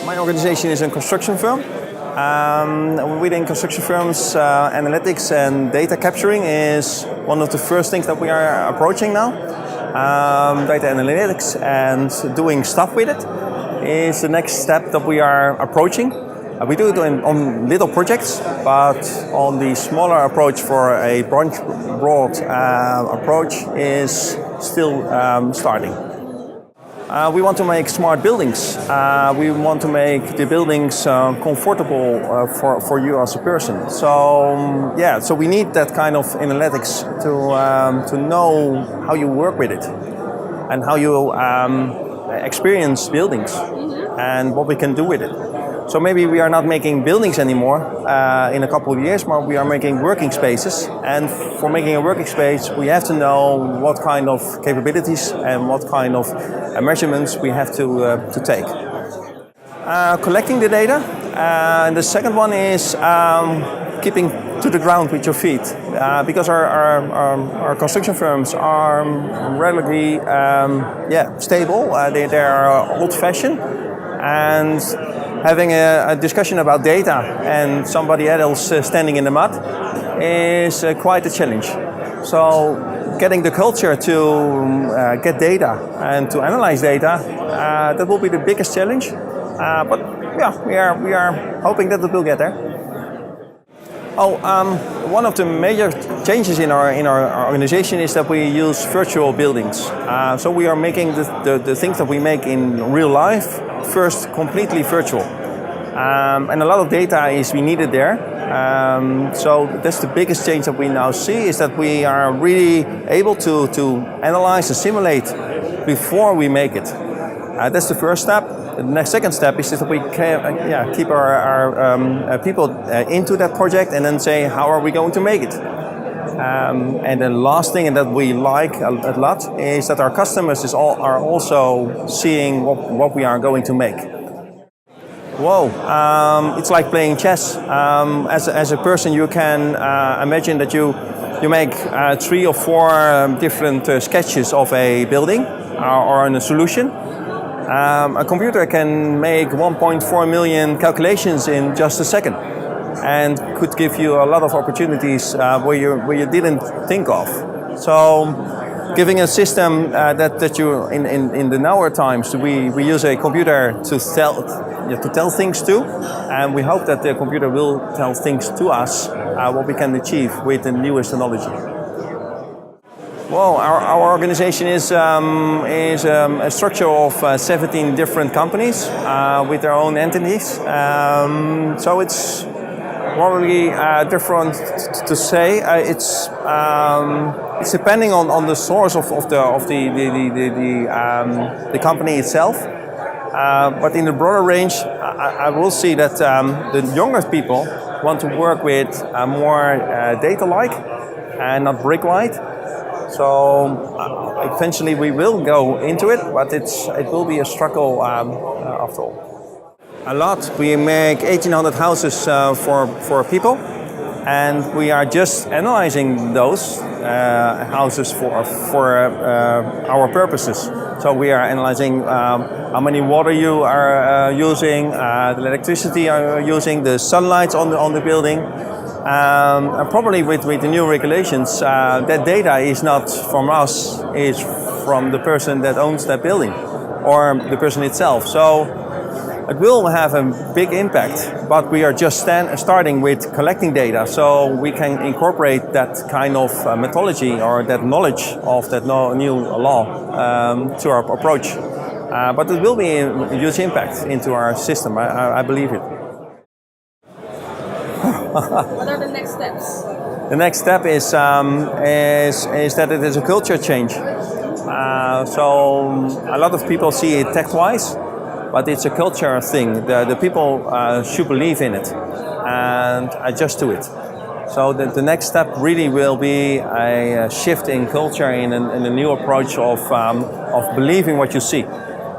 My organization is a construction firm. Within construction firms, analytics and data capturing is one of the first things that we are approaching now. Data analytics and doing stuff with it is the next step that we are approaching. We do it on little projects, but on the smaller approach for a broad approach is still starting. We want to make smart buildings. We want to make the buildings comfortable for you as a person. So we need that kind of analytics to know how you work with it and how you experience buildings and what we can do with it. So maybe we are not making buildings anymore in a couple of years, but we are making working spaces. And for making a working space, we have to know what kind of capabilities and what kind of measurements we have to take. Collecting the data. And the second one is keeping to the ground with your feet. Because our construction firms are relatively stable. They are old-fashioned. And having a discussion about data and somebody else standing in the mud is quite a challenge. So getting the culture to get data and to analyze data, that will be the biggest challenge. But yeah, we are hoping that it will get there. One of the major changes in our organization is that we use virtual buildings. So we are making the things that we make in real life first completely virtual. And a lot of data is needed there. So that's the biggest change that we now see, is that we are really able to analyze and simulate before we make it. That's the first step. The second step is that we can keep our people into that project and then say, how are we going to make it? And the last thing that we like a lot is that our customers are also seeing what we are going to make. Whoa, it's like playing chess. As a person, you can imagine that you make 3 or 4 different sketches of a building or a solution. A computer can make 1.4 million calculations in just a second, and could give you a lot of opportunities where you didn't think of. So, giving a system that you in the nowhere times we use a computer to tell things to, and we hope that the computer will tell things to us what we can achieve with the newest technology. Well, our organization is a structure of 17 different companies with their own entities. So it's probably different to say. It's depending on the source of the company itself. But in the broader range, I will see that the younger people want to work with more data-like and not brick-like. So eventually we will go into it, but it will be a struggle after all. A lot. We make 1,800 houses for people, and we are just analyzing those houses for our purposes. So we are analyzing how many water you are using, the electricity you are using, the sunlight on the building. And probably with the new regulations, that data is not from us, it's from the person that owns that building or the person itself. So it will have a big impact, but we are just starting with collecting data, so we can incorporate that kind of methodology or that knowledge of that new law to our approach. But it will be a huge impact into our system, I believe it. What are the next steps? The next step is that it is a culture change. So a lot of people see it tech-wise, but it's a culture thing. The people should believe in it and adjust to it. So the next step really will be a shift in culture, in a new approach of believing what you see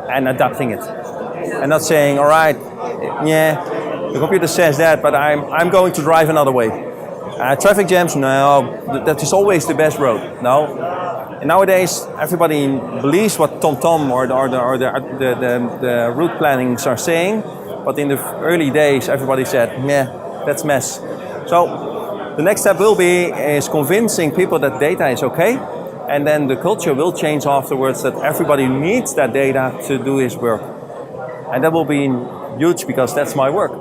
and adapting it, and not saying, all right, yeah, the computer says that, but I'm going to drive another way. Traffic jams, no, that is always the best road. No. And nowadays, everybody believes what TomTom or the route plannings are saying, But in the early days, everybody said, "Meh, that's mess." So the next step will be is convincing people that data is okay, and then the culture will change afterwards that everybody needs that data to do his work. And that will be huge because that's my work.